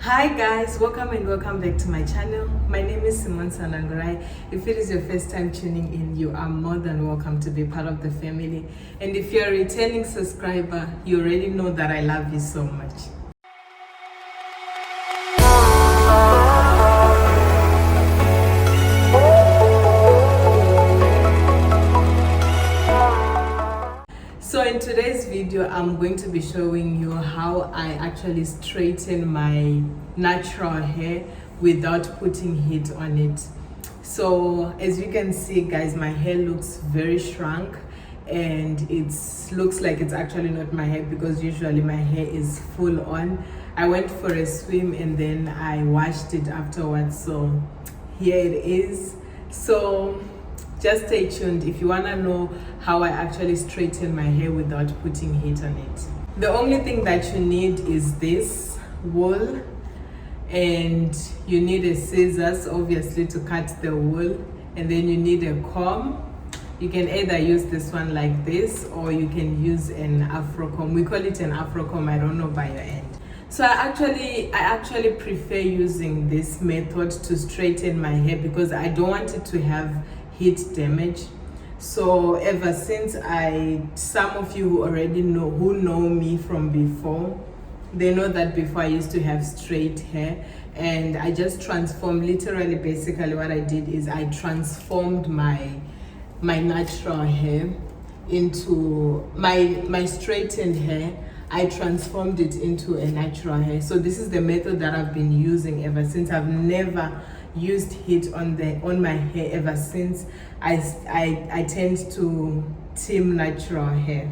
Hi guys, welcome and welcome back to my channel. My name is simonesanangurai. If it is your first time tuning in, you are more than welcome to be part of the family. And if you're a returning subscriber, you already know that I love you so much. So in today's video, I'm going to be showing you how I actually straighten my natural hair without putting heat on it. So as you can see guys, my hair looks very shrunk and it looks like it's actually not my hair, because usually my hair is full on. I went for a swim and then I washed it afterwards, so here it is. So just stay tuned if you want to know how I actually straighten my hair without putting heat on it. The only thing that you need is this wool, and you need a scissors obviously to cut the wool, and then you need a comb. You can either use this one like this, or you can use an afro comb. We call it an afro comb, I don't know by your end. So I actually prefer using this method to straighten my hair because I don't want it to have heat damage. So ever since some of you who know me from before, they know that before I used to have straight hair, and I just transformed, literally basically what I did is I transformed my natural hair into my straightened hair. I transformed it into a natural hair. So this is the method that I've been using ever since. I've never used heat on my hair ever since I tend to team natural hair.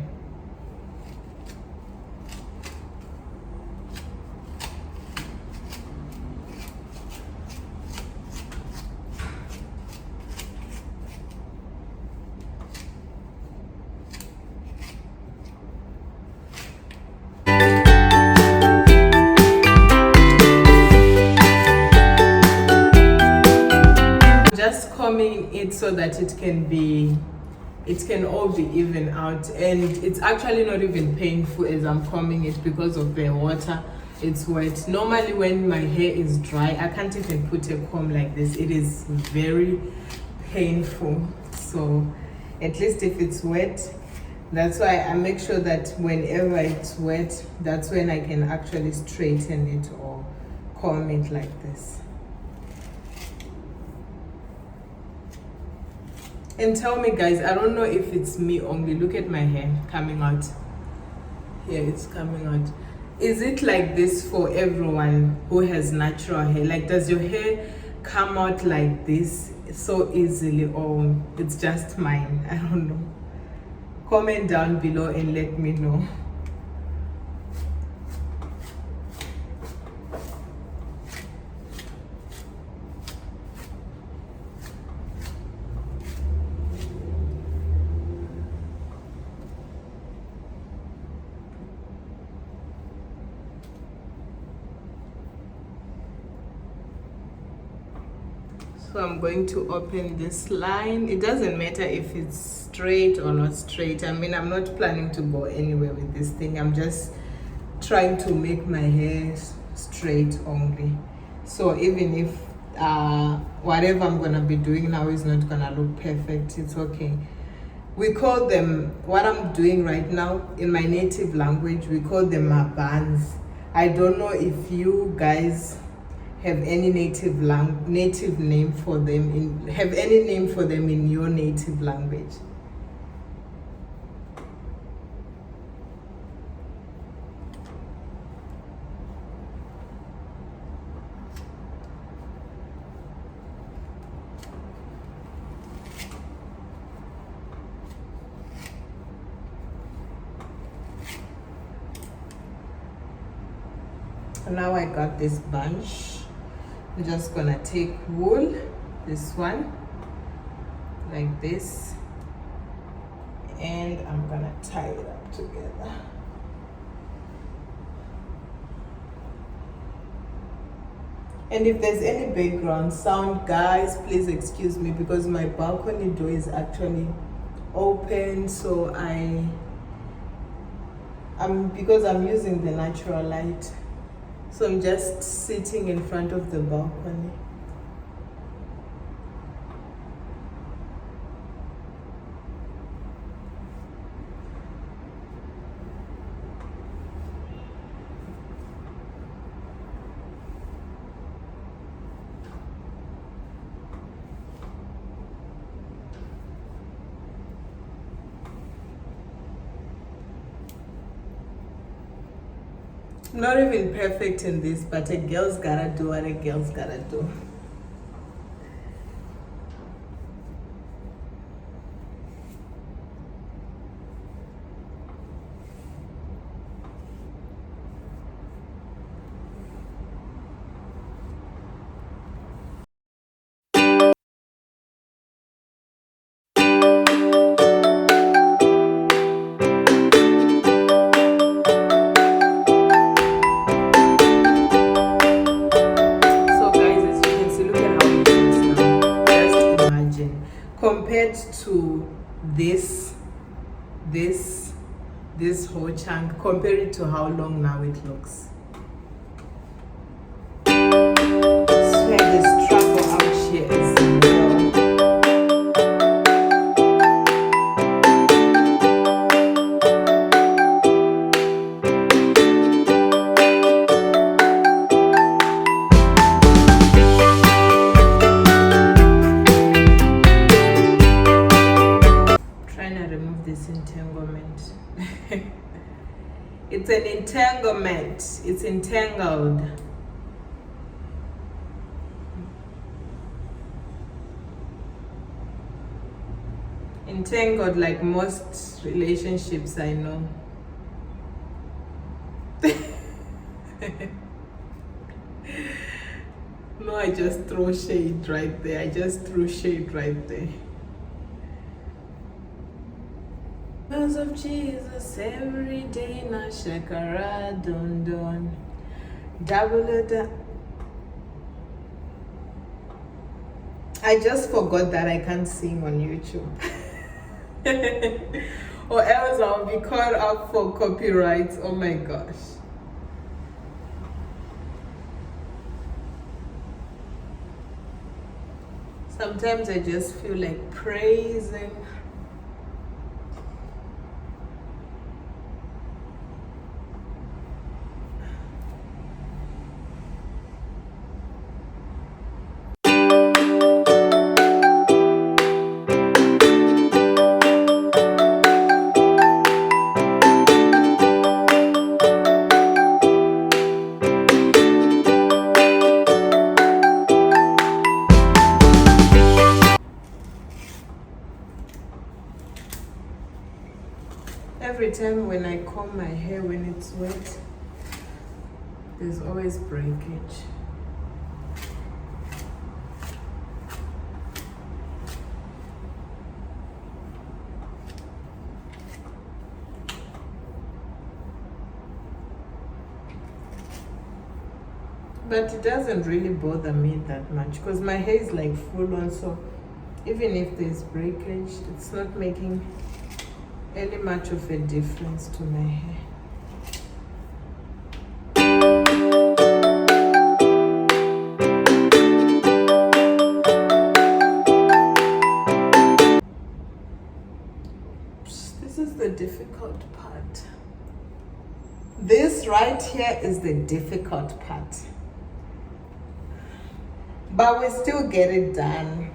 Just combing it so that it can all be even out, and it's actually not even painful as I'm combing it because of the water. It's wet. Normally when my hair is dry, I can't even put a comb like this. It is very painful. So at least if it's wet, that's why I make sure that whenever it's wet, that's when I can actually straighten it or comb it like this. And tell me guys, I don't know if it's me only, look at my hair coming out. Here it's coming out. Is it like this for everyone who has natural hair? Like, does your hair come out like this so easily, or it's just mine? I don't know. Comment down below and let me know. So I'm going to open this line. It doesn't matter if it's straight or not straight. I mean, I'm not planning to go anywhere with this thing. I'm just trying to make my hair straight only. So even if whatever I'm gonna be doing now is not gonna look perfect, it's okay. We call them, what I'm doing right now in my native language, we call them mabans. I don't know if you guys have any native name for them in your native language. Now I got this bunch. I'm just gonna take wool, this one, like this, and I'm gonna tie it up together. And if there's any background sound, guys, please excuse me, because my balcony door is actually open, so because I'm using the natural light, So I'm just sitting in front of the balcony. Not even perfect in this, but a girl's gotta do what a girl's gotta do. Compared to this whole chunk, compare it to how long now it looks. So the struggle out here is entanglement. It's an entanglement. It's entangled. Entangled like most relationships I know. No, I just throw shade right there. I just threw shade right there. Because of Jesus, every day na shakara don don. Double it. I just forgot that I can't sing on YouTube. Or else I'll be caught up for copyrights. Oh my gosh. Sometimes I just feel like praising. Every time when I comb my hair when it's wet, there's always breakage. But it doesn't really bother me that much because my hair is like full on, so even if there's breakage, it's not making any much of a difference to my hair. This is the difficult part. This right here is the difficult part. But we still get it done.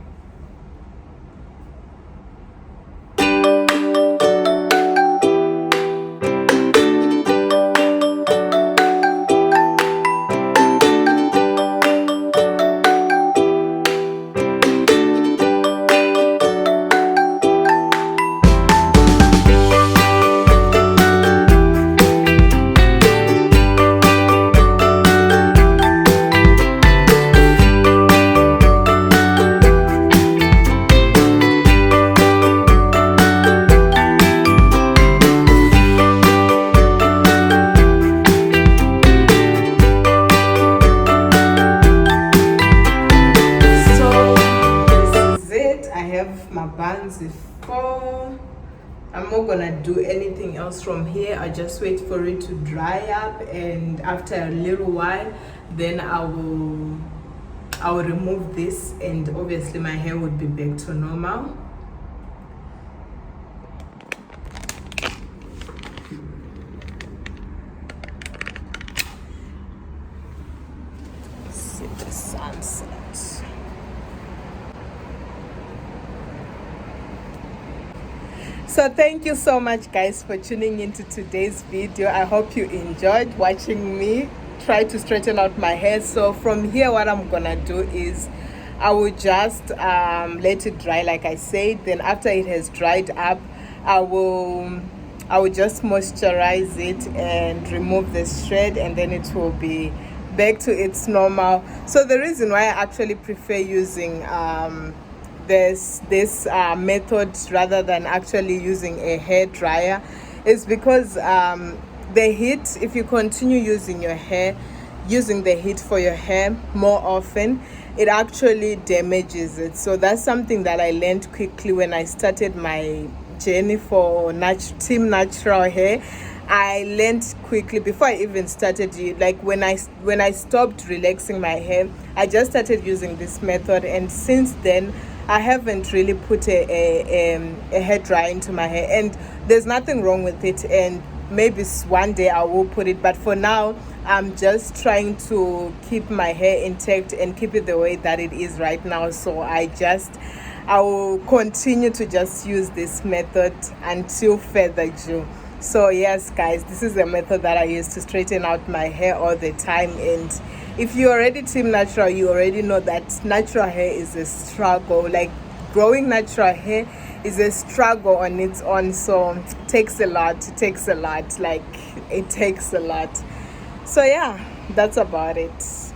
My buns before I'm not gonna do anything else from here. I just wait for it to dry up, and after a little while then I will remove this, and obviously my hair would be back to normal. See the sunset. So thank you so much, guys, for tuning into today's video. I hope you enjoyed watching me try to straighten out my hair. So from here, what I'm gonna do is I will just let it dry, like I said. Then after it has dried up, I will just moisturize it and remove the shred, and then it will be back to its normal. So the reason why I actually prefer using this method rather than actually using a hair dryer is because the heat, if you continue using the heat for your hair more often, it actually damages it. So that's something that I learned quickly when I started my journey for team natural hair. I learned quickly before I even started it. Like when I stopped relaxing my hair, I just started using this method, and since then I haven't really put a hair dryer into my hair, and there's nothing wrong with it, and maybe one day I will put it, but for now I'm just trying to keep my hair intact and keep it the way that it is right now. So I will continue to just use this method until further ado. So yes, guys, this is a method that I use to straighten out my hair all the time. And if you're already team natural, you already know that natural hair is a struggle. Like growing natural hair is a struggle on its own. So it takes a lot. So yeah, that's about it.